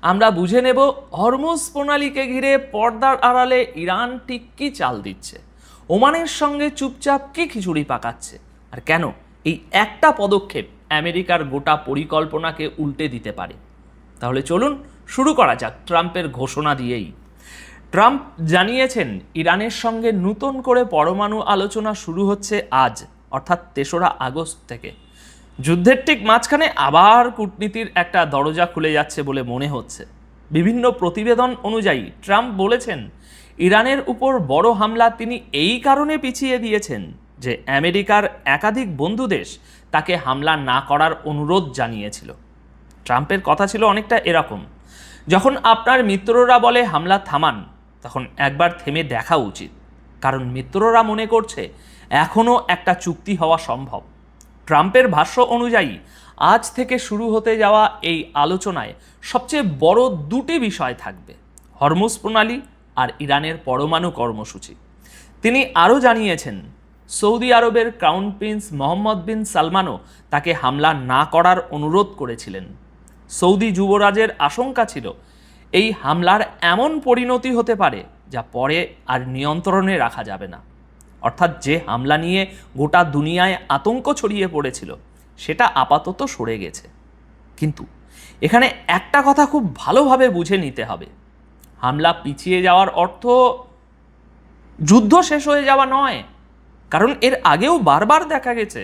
আমরা বুঝে নেব হরমুজ প্রণালীকে ঘিরে পর্দার আড়ালে ইরান ঠিক কী চাল দিচ্ছে, ওমানের সঙ্গে চুপচাপ কি খিচুড়ি পাকাচ্ছে, আর কেন এই একটা পদক্ষেপ আমেরিকার গোটা পরিকল্পনাকে উল্টে দিতে পারে। তাহলে চলুন শুরু করা যাক ট্রাম্পের ঘোষণা দিয়েই। ট্রাম্প জানিয়েছেন ইরানের সঙ্গে নতুন করে পরমাণু আলোচনা শুরু হচ্ছে আজ, অর্থাৎ ৩রা আগস্ট থেকে। যুদ্ধের ঠিক মাঝখানে আবার কূটনীতির একটা দরজা খুলে যাচ্ছে বলে মনে হচ্ছে। বিভিন্ন প্রতিবেদন অনুযায়ী ট্রাম্প বলেছেন ইরানের উপর বড় হামলা তিনি এই কারণে পিছিয়ে দিয়েছেন যে আমেরিকার একাধিক বন্ধু দেশ তাকে হামলা না করার অনুরোধ জানিয়েছিল। ট্রাম্পের কথা ছিল অনেকটা এরকম, যখন আপনার মিত্ররা বলে হামলা থামান, তখন একবার থেমে দেখা উচিত, কারণ মিত্ররা মনে করছে এখনও একটা চুক্তি হওয়া সম্ভব। ট্রাম্পের ভাষ্য অনুযায়ী আজ থেকে শুরু হতে যাওয়া এই আলোচনায় সবচেয়ে বড় দুটি বিষয় থাকবে, হরমুজ প্রণালী আর ইরানের পরমাণু কর্মসূচি। তিনি আরও জানিয়েছেন সৌদি আরবের ক্রাউন প্রিন্স মোহাম্মদ বিন সালমানও তাকে হামলা না করার অনুরোধ করেছিলেন। সৌদি যুবরাজের আশঙ্কা ছিল এই হামলার এমন পরিণতি হতে পারে যা পরে আর নিয়ন্ত্রণে রাখা যাবে না। অর্থাৎ যে হামলা নিয়ে গোটা দুনিয়ায় আতঙ্ক ছড়িয়ে পড়েছিল সেটা আপাতত সরে গেছে। কিন্তু এখানে একটা কথা খুব ভালোভাবে বুঝে নিতে হবে, হামলা পিছিয়ে যাওয়ার অর্থ যুদ্ধ শেষ হয়ে যাওয়া নয়, কারণ এর আগেও বারবার দেখা গেছে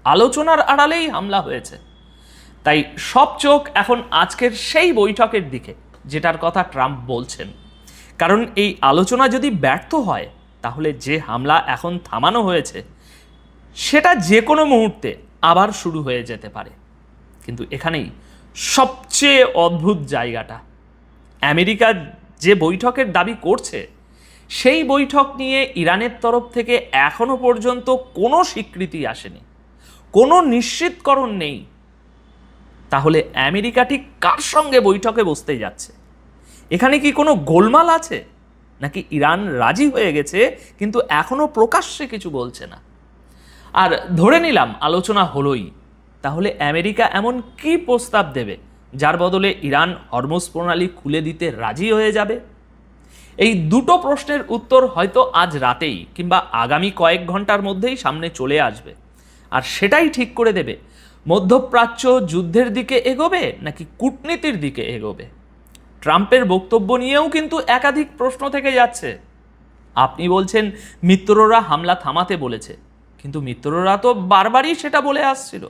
আলোচনার আড়ালেই হামলা হয়েছে। তাই সব চোখ এখন আজকের সেই বৈঠকের দিকে যেটার কথা ট্রাম্প বলছেন, কারণ এই আলোচনা যদি ব্যর্থ হয় তাহলে যে হামলা এখন থামানো হয়েছে সেটা যে কোনো মুহূর্তে আবার শুরু হয়ে যেতে পারে। কিন্তু এখানেই সবচেয়ে অদ্ভুত জায়গাটা, আমেরিকা যে বৈঠকের দাবি করছে সেই বৈঠক নিয়ে ইরানের তরফ থেকে এখনো পর্যন্ত কোনো স্বীকৃতি আসেনি, কোনো নিশ্চিতকরণ নেই। তাহলে আমেরিকা ঠিক কার সঙ্গে বৈঠকে বসতে যাচ্ছে? এখানে কি কোনো গোলমাল আছে, নাকি ইরান রাজি হয়ে গেছে কিন্তু এখনো প্রকাশ্যে কিছু বলছে না? আর ধরে নিলাম আলোচনা হলোই, তাহলে আমেরিকা এমন কি প্রস্তাব দেবে যার বদলে ইরান হরমুজ প্রণালী খুলে দিতে রাজি হয়ে যাবে? এই দুটো প্রশ্নের উত্তর হয়তো আজ রাতেই কিংবা আগামী কয়েক ঘন্টার মধ্যেই সামনে চলে আসবে, আর সেটাই ঠিক করে দেবে মধ্যপ্রাচ্য যুদ্ধের দিকে এগোবে নাকি কূটনীতির দিকে এগোবে। ট্রাম্পের বক্তব্য নিয়েও কিন্তু একাধিক প্রশ্ন থেকে যাচ্ছে। আপনি বলছেন মিত্ররা হামলা থামাতে বলেছে, কিন্তু মিত্ররা তো বারবারই সেটা বলে আসছিল।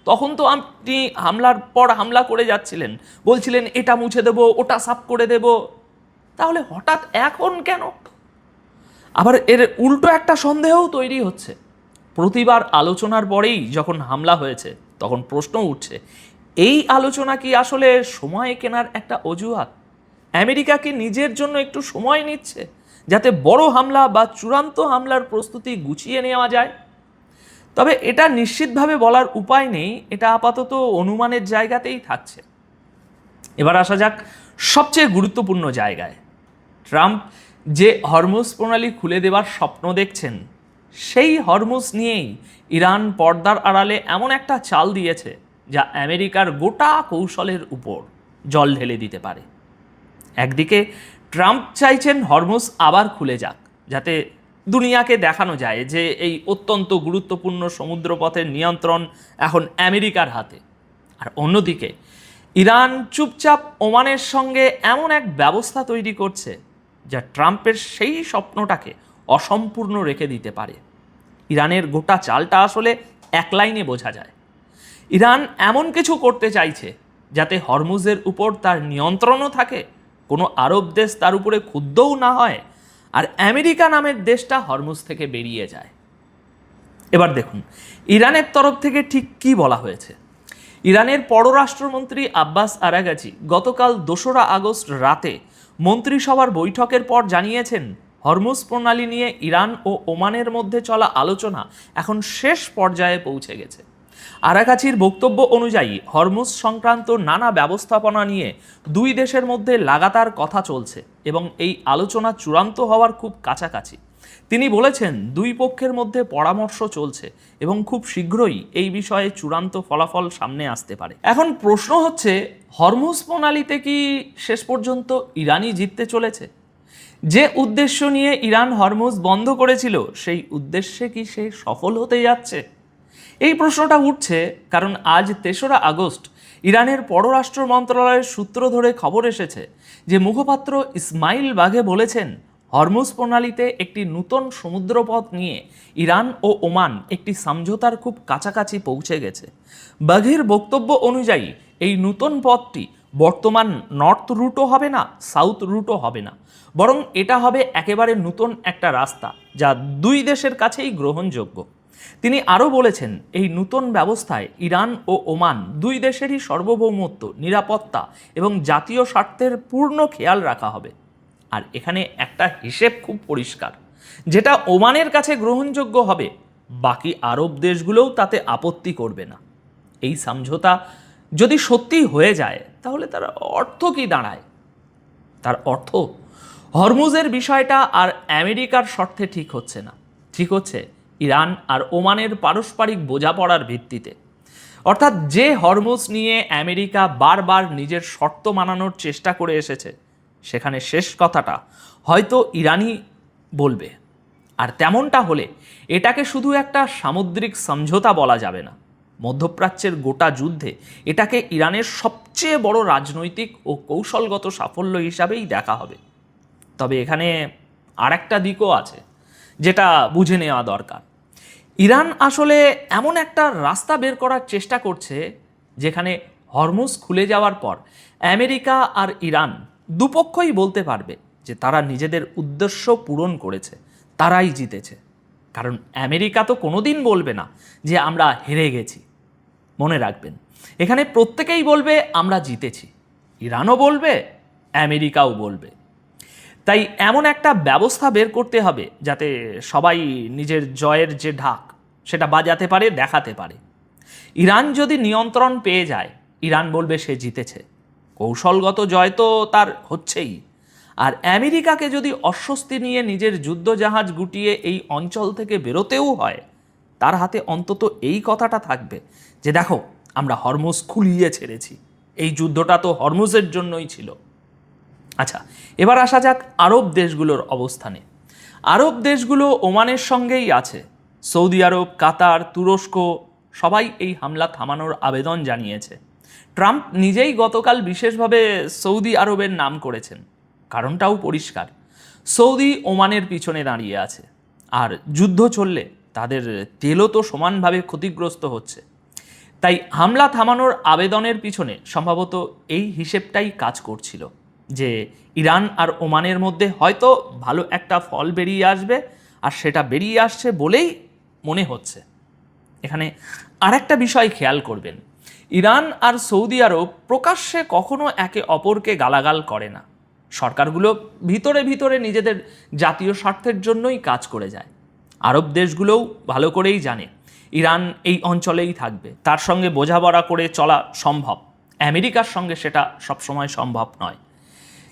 তখন তো আপনি হামলার পর হামলা করে যাচ্ছিলেন, বলছিলেন এটা মুছে দেব, ওটা সাফ করে দেব, তাহলে হঠাৎ এখন কেন? আবার এর উল্টো একটা সন্দেহও তৈরি হচ্ছে। প্রতিবার আলোচনার পরেই যখন হামলা হয়েছে তখন প্রশ্ন উঠছে, এই আলোচনা কি আসলে সময় কেনার একটা অজুহাত? আমেরিকা কি নিজের জন্য একটু সময় নিচ্ছে যাতে বড় হামলা বা চূড়ান্ত হামলার প্রস্তুতি গুছিয়ে নেওয়া যায়? তবে এটা নিশ্চিতভাবে বলার উপায় নেই, এটা আপাতত অনুমানের জায়গাতেই থাকছে। এবার আসা যাক সবচেয়ে গুরুত্বপূর্ণ জায়গায়। ট্রাম্প যে হরমুজ প্রণালী খুলে দেওয়ার স্বপ্ন দেখছেন, সেই হরমুজ নিয়েই ইরান পর্দার আড়ালে এমন একটা চাল দিয়েছে যা আমেরিকার গোটা কৌশলের উপর জল ঢেলে দিতে পারে। একদিকে ট্রাম্প চাইছেন হরমুজ আবার খুলে যাক, যাতে দুনিয়াকে দেখানো যায় যে এই অত্যন্ত গুরুত্বপূর্ণ সমুদ্রপথের নিয়ন্ত্রণ এখন আমেরিকার হাতে। আর অন্যদিকে ইরান চুপচাপ ওমানের সঙ্গে এমন এক ব্যবস্থা তৈরি করছে যা ট্রাম্পের সেই স্বপ্নটাকে অসম্পূর্ণ রেখে দিতে পারে। ইরানের গোটা চালটা আসলে এক লাইনে বোঝা যায়, ইরান এমন কিছু করতে চাইছে যাতে হরমুজের উপর তার নিয়ন্ত্রণও থাকে, কোনো আরব দেশ তার উপরে ক্ষুব্ধও না হয়, আর আমেরিকা নামের দেশটা হরমুজ থেকে বেরিয়ে যায়। এবার দেখুন ইরানের তরফ থেকে ঠিক কী বলা হয়েছে। ইরানের পররাষ্ট্রমন্ত্রী আব্বাস আরাগাচি গতকাল ২রা আগস্ট রাতে মন্ত্রিসভার বৈঠকের পর জানিয়েছেন হরমুজ প্রণালী নিয়ে ইরান ও ওমানের মধ্যে চলা আলোচনা এখন শেষ পর্যায়ে পৌঁছে গেছে। আরাগাচির বক্তব্য অনুযায়ী হরমুজ সংক্রান্ত নানা ব্যবস্থাপনা নিয়ে দুই দেশের মধ্যে লাগাতার কথা চলছে এবং এই আলোচনা চূড়ান্ত হওয়ার খুব কাছাকাছি। তিনি বলেছেন দুই পক্ষের মধ্যে পরামর্শ চলছে এবং খুব শীঘ্রই এই বিষয়ে চূড়ান্ত ফলাফল সামনে আসতে পারে। এখন প্রশ্ন হচ্ছে, হরমুজ প্রণালীতে কি শেষ পর্যন্ত ইরানই জিততে চলেছে? যে উদ্দেশ্য নিয়ে ইরান হরমুজ বন্ধ করেছিল সেই উদ্দেশ্যে কি সে সফল হতে যাচ্ছে? এই প্রশ্নটা উঠছে কারণ আজ ৩রা আগস্ট ইরানের পররাষ্ট্র মন্ত্রণালয়ের সূত্র ধরে খবর এসেছে যে মুখপাত্র ইসমাইল বাঘে বলেছেন হরমুজ প্রণালীতে একটি নতুন সমুদ্রপথ নিয়ে ইরান ও ওমান একটি সমঝোতার খুব কাছাকাছি পৌঁছে গেছে। বাঘের বক্তব্য অনুযায়ী এই নতুন পথটি বর্তমান নর্থ রুটও হবে না, সাউথ রুটও হবে না, বরং এটা হবে একেবারে নতুন একটা রাস্তা যা দুই দেশের কাছেই গ্রহণযোগ্য। তিনি আরও বলেছেন এই নতুন ব্যবস্থায় ইরান ও ওমান দুই দেশেরই সার্বভৌমত্ব, নিরাপত্তা এবং জাতীয় স্বার্থের পূর্ণ খেয়াল রাখা হবে। আর এখানে একটা হিসেব খুব পরিষ্কার, যেটা ওমানের কাছে গ্রহণযোগ্য হবে বাকি আরব দেশগুলোও তাতে আপত্তি করবে না। এই সমঝোতা যদি সত্যি হয়ে যায় তাহলে তার অর্থ কি দাঁড়ায়? তার অর্থ হরমুজের বিষয়টা আর আমেরিকার স্বার্থে ঠিক হচ্ছে না, ঠিক হচ্ছে ইরান আর ওমানের পারস্পরিক বোঝাপড়ার ভিত্তিতে। অর্থাৎ যে হরমুজ নিয়ে আমেরিকা বারবার নিজের শর্ত মানানোর চেষ্টা করে এসেছে সেখানে শেষ কথাটা হয়তো ইরানই বলবে। আর তেমনটা হলে এটাকে শুধু একটা সামুদ্রিক সমঝোতা বলা যাবে না, মধ্যপ্রাচ্যের গোটা যুদ্ধে এটাকে ইরানের সবচেয়ে বড় রাজনৈতিক ও কৌশলগত সাফল্য হিসাবেই দেখা হবে। তবে এখানে আর একটা দিকও আছে যেটা বুঝে নেওয়া দরকার। ইরান আসলে এমন একটা রাস্তা বের করার চেষ্টা করছে যেখানে হরমুজ খুলে যাওয়ার পর আমেরিকা আর ইরান দুপক্ষই বলতে পারবে যে তারা নিজেদের উদ্দেশ্য পূরণ করেছে, তারাই জিতেছে। কারণ আমেরিকা তো কোনোদিন বলবে না যে আমরা হেরে গেছি। মনে রাখবেন, এখানে প্রত্যেকেই বলবে আমরা জিতেছি, ইরানও বলবে, আমেরিকাও বলবে। তাই এমন একটা ব্যবস্থা বের করতে হবে যাতে সবাই নিজের জয়ের যে ঢাক সেটা বাজাতে পারে, দেখাতে পারে। ইরান যদি নিয়ন্ত্রণ পেয়ে যায় ইরান বলবে সে জিতেছে, কৌশলগত জয় তো তার হচ্ছেই। আর আমেরিকাকে যদি অস্বস্তি নিয়ে নিজের যুদ্ধজাহাজ গুটিয়ে এই অঞ্চল থেকে বেরোতেও হয় তার হাতে অন্তত এই কথাটা থাকবে যে দেখো আমরা হরমুজ খুলিয়ে ছেড়েছি, এই যুদ্ধটা তো হরমুজের জন্যই ছিল। আচ্ছা, এবার আসা যাক আরব দেশগুলোর অবস্থানে। আরব দেশগুলো ওমানের সঙ্গেই আছে। সৌদি আরব, কাতার, তুরস্ক সবাই এই হামলা থামানোর আবেদন জানিয়েছে। ট্রাম্প নিজেই গতকাল বিশেষভাবে সৌদি আরবের নাম করেছেন। কারণটাও পরিষ্কার, সৌদি ওমানের পিছনে দাঁড়িয়ে আছে, আর যুদ্ধ চললে তাদের তেলও তো সমানভাবে ক্ষতিগ্রস্ত হচ্ছে। তাই হামলা থামানোর আবেদনের পিছনে সম্ভবত এই হিসেবটাই কাজ করছিল যে ইরান আর ওমানের মধ্যে হয়তো ভালো একটা ফল বেরিয়ে আসবে, আর সেটা বেরিয়ে আসছে বলেই মনে হচ্ছে। এখানে আরেকটা বিষয় খেয়াল করবেন, ইরান আর সৌদি আরব প্রকাশ্যে কখনো একে অপরকে গালাগাল করে না। সরকারগুলো ভিতরে ভিতরে নিজেদের জাতীয় স্বার্থের জন্যই কাজ করে যায়। আরব দেশগুলোও ভালো করেই জানে ইরান এই অঞ্চলেই থাকবে, তার সঙ্গে বোঝাপড়া করে চলা সম্ভব। আমেরিকার সঙ্গে সেটা সবসময় সম্ভব নয়।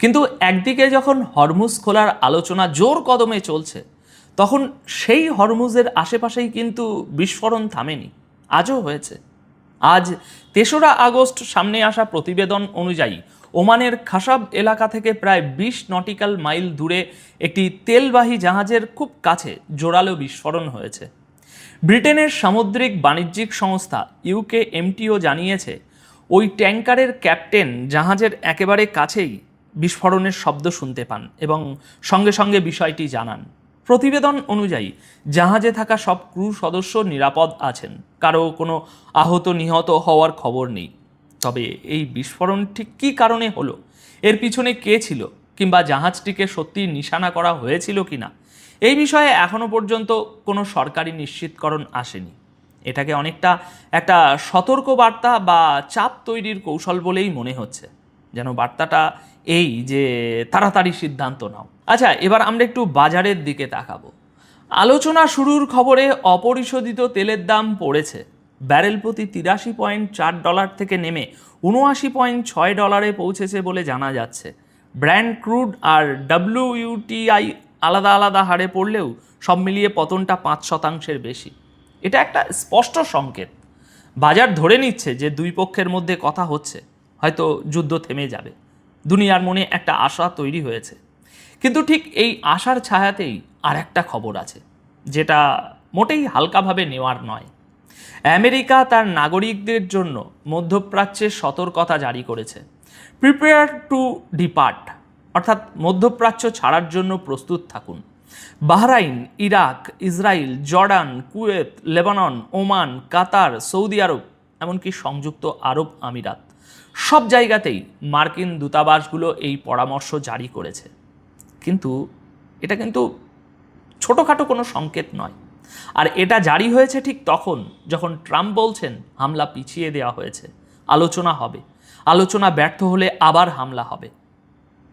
কিন্তু একদিকে যখন হরমুজ খোলার আলোচনা জোর কদমে চলছে তখন সেই হরমুজের আশেপাশেই কিন্তু বিস্ফোরণ থামেনি, আজও হয়েছে। আজ ৩রা আগস্ট সামনে আসা প্রতিবেদন অনুযায়ী ওমানের খাসাব এলাকা থেকে প্রায় ২০ নটিক্যাল মাইল দূরে একটি তেলবাহী জাহাজের খুব কাছে জোরালো বিস্ফোরণ হয়েছে। ব্রিটেনের সামুদ্রিক বাণিজ্যিক সংস্থা UKMTO জানিয়েছে ওই ট্যাঙ্কারের ক্যাপ্টেন জাহাজের একেবারে কাছেই বিস্ফোরণের শব্দ শুনতে পান এবং সঙ্গে সঙ্গে বিষয়টি জানান। প্রতিবেদন অনুযায়ী জাহাজে থাকা সব ক্রু সদস্য নিরাপদ আছেন, কারো কোনো আহত নিহত হওয়ার খবর নেই। তবে এই বিস্ফোরণ ঠিক কী কারণে হলো, এর পিছনে কে ছিল, কিংবা জাহাজটিকে সত্যি নিশানা করা হয়েছিল কিনা, এই বিষয়ে এখনও পর্যন্ত কোনো সরকারি নিশ্চিতকরণ আসেনি। এটাকে অনেকটা একটা সতর্ক বার্তা বা চাপ তৈরির কৌশল বলেই মনে হচ্ছে, যেন বার্তাটা এই যে তাড়াতাড়ি সিদ্ধান্ত নাও। আচ্ছা, এবার আমরা একটু বাজারের দিকে তাকাবো। আলোচনা শুরুর খবরে অপরিশোধিত তেলের দাম পড়েছে। ব্যারেল প্রতি $83.4 থেকে নেমে $79.6 পৌঁছেছে বলে জানা যাচ্ছে। ব্র্যান্ড ক্রুড আর WTI আলাদা আলাদা হারে পড়লেও সব মিলিয়ে পতনটা 5% বেশি। এটা একটা স্পষ্ট সংকেত। বাজার ধরে নিচ্ছে যে দুই পক্ষের মধ্যে কথা হচ্ছে, হয়তো যুদ্ধ থেমে যাবে। দুনিয়ার মনে একটা আশা তৈরি হয়েছে। কিন্তু ঠিক এই আশার ছায়াতেই আর একটা খবর আছে, যেটা মোটেই হালকাভাবে নেওয়ার নয়। আমেরিকা তার নাগরিকদের জন্য মধ্যপ্রাচ্যে সতর্কতা জারি করেছে। প্রিপেয়ার টু ডিপার্ট, অর্থাৎ মধ্যপ্রাচ্য ছাড়ার জন্য প্রস্তুত থাকুন। Bahrain, Iraq, Israel, Jordan, Kuwait, Lebanon, Oman, Qatar, Saudi Arab, এমনকি সংযুক্ত আরব আমিরাত, সব জায়গাতেই মার্কিন দূতাবাসগুলো এই পরামর্শ জারি করেছে। কিন্তু এটা কিন্তু ছোটোখাটো কোনো সংকেত নয়। আর এটা জারি হয়েছে ঠিক তখন যখন ট্রাম্প বলছেন হামলা পিছিয়ে দেওয়া হয়েছে, আলোচনা হবে, আলোচনা ব্যর্থ হলে আবার হামলা হবে।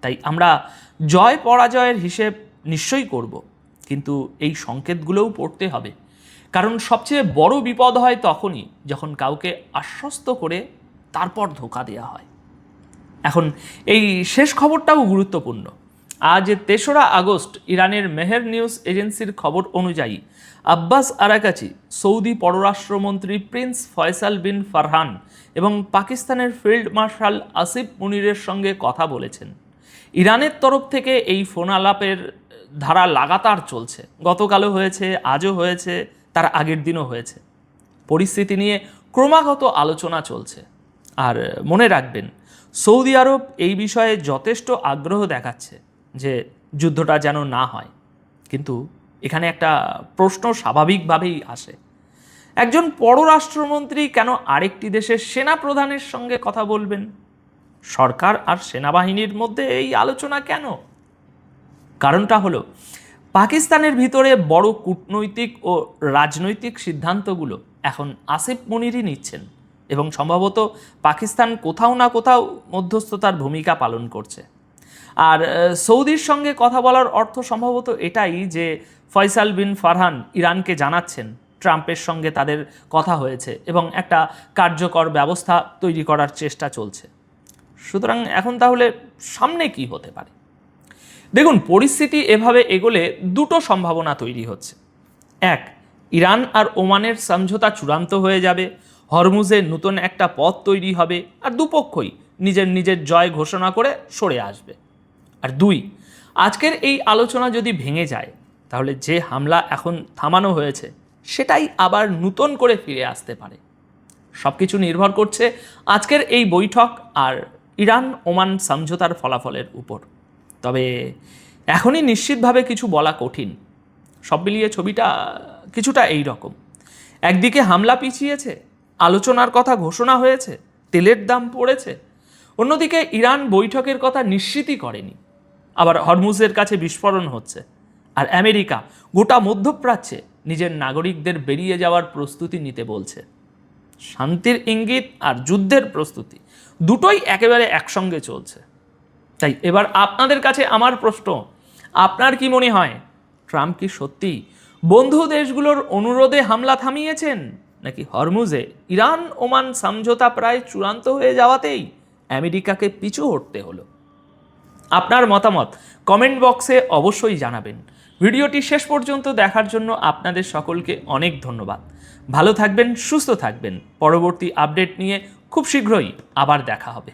তাই আমরা জয় পরাজয়ের হিসেব নিশ্চয়ই করব, কিন্তু এই সংকেতগুলোও পড়তে হবে। কারণ সবচেয়ে বড় বিপদ হয় তখনই যখন কাউকে আশ্বস্ত করে তারপর ধোঁকা দেওয়া হয়। এখন এই শেষ খবরটাও গুরুত্বপূর্ণ। আজ 3রা আগস্ট ইরানের মেহের নিউজ এজেন্সির খবর অনুযায়ী আব্বাস আরাকাচি সৌদি পররাষ্ট্রমন্ত্রী প্রিন্স ফয়সাল বিন ফারহান এবং পাকিস্তানের ফিল্ড মার্শাল আসিফ মুনিরের সঙ্গে কথা বলেছেন। ইরানের তরফ থেকে এই ফোন আলাপের ধারা লাগাতার চলছে। গতকালও হয়েছে, আজও হয়েছে, তার আগের দিনও হয়েছে। পরিস্থিতি নিয়ে ক্রমাগত আলোচনা চলছে। আর মনে রাখবেন, সৌদি আরব এই বিষয়ে যথেষ্ট আগ্রহ দেখাচ্ছে যে যুদ্ধটা যেন না হয়। কিন্তু এখানে একটা প্রশ্ন স্বাভাবিকভাবেই আসে, একজন পররাষ্ট্রমন্ত্রী কেন আরেকটি দেশের সেনা প্রধানের সঙ্গে কথা বলবেন? সরকার আর সেনাবাহিনীর মধ্যে এই আলোচনা কেন? কারণটা হলো, পাকিস্তানের ভিতরে বড় কূটনৈতিক ও রাজনৈতিক সিদ্ধান্তগুলো এখন আসিফ মুনিরই নিচ্ছেন এবং সম্ভবত পাকিস্তান কোথাও না কোথাও মধ্যস্থতার ভূমিকা পালন করছে। আর সৌদির সঙ্গে কথা বলার অর্থ সম্ভবত এটাই যে ফয়সাল বিন ফারহান ইরানকে জানাচ্ছেন ট্রাম্পের সঙ্গে তাদের কথা হয়েছে এবং একটা কার্যকর ব্যবস্থা তৈরি করার চেষ্টা চলছে। সুতরাং এখন তাহলে সামনে কি হতে পারে? দেখুন, পরিস্থিতি এভাবে এগোলে দুটো সম্ভাবনা তৈরি হচ্ছে। এক, ইরান আর ওমানের সমঝোতা চূড়ান্ত হয়ে যাবে, হরমুজে নতুন একটা পথ তৈরি হবে আর দুপক্ষই নিজের নিজের জয় ঘোষণা করে সরে আসবে। আর দুই, আজকের এই আলোচনা যদি ভেঙে যায়, তাহলে যে হামলা এখন থামানো হয়েছে সেটাই আবার নতুন করে ফিরে আসতে পারে। সব কিছু নির্ভর করছে আজকের এই বৈঠক আর ইরান ওমান সমঝোতার ফলাফলের উপর। তবে এখনই নিশ্চিতভাবে কিছু বলা কঠিন। সব মিলিয়ে ছবিটা কিছুটা এই রকম। একদিকে হামলা পিছিয়েছে, আলোচনার কথা ঘোষণা হয়েছে, তেলের দাম পড়েছে। অন্যদিকে ইরান বৈঠকের কথা নিশ্চিতই করেনি, আবার হরমুজের কাছে বিস্ফোরণ হচ্ছে। আর আমেরিকা গোটা মধ্যপ্রাচ্যে নিজের নাগরিকদের বেরিয়ে যাওয়ার প্রস্তুতি নিতে বলছে। শান্তির ইঙ্গিত আর যুদ্ধের প্রস্তুতি দুটোই একেবারে একসঙ্গে চলছে। তাই এবার আপনাদের কাছে আমার প্রশ্ন, আপনার কি মনে হয় ট্রাম্প কি সত্যি বন্ধু দেশগুলোর অনুরোধে হামলা থামিয়েছেন, নাকি হরমুজে ইরান ওমান সমঝোতা প্রায় চূড়ান্ত হয়ে যাওয়াতেই আমেরিকাকে পিছু হটতে হলো? আপনার মতামত কমেন্ট বক্সে অবশ্যই জানাবেন। ভিডিওটি শেষ পর্যন্ত দেখার জন্য আপনাদের সকলকে অনেক ধন্যবাদ। ভালো থাকবেন, সুস্থ থাকবেন। পরবর্তী আপডেট নিয়ে খুব শীঘ্রই আবার দেখা হবে।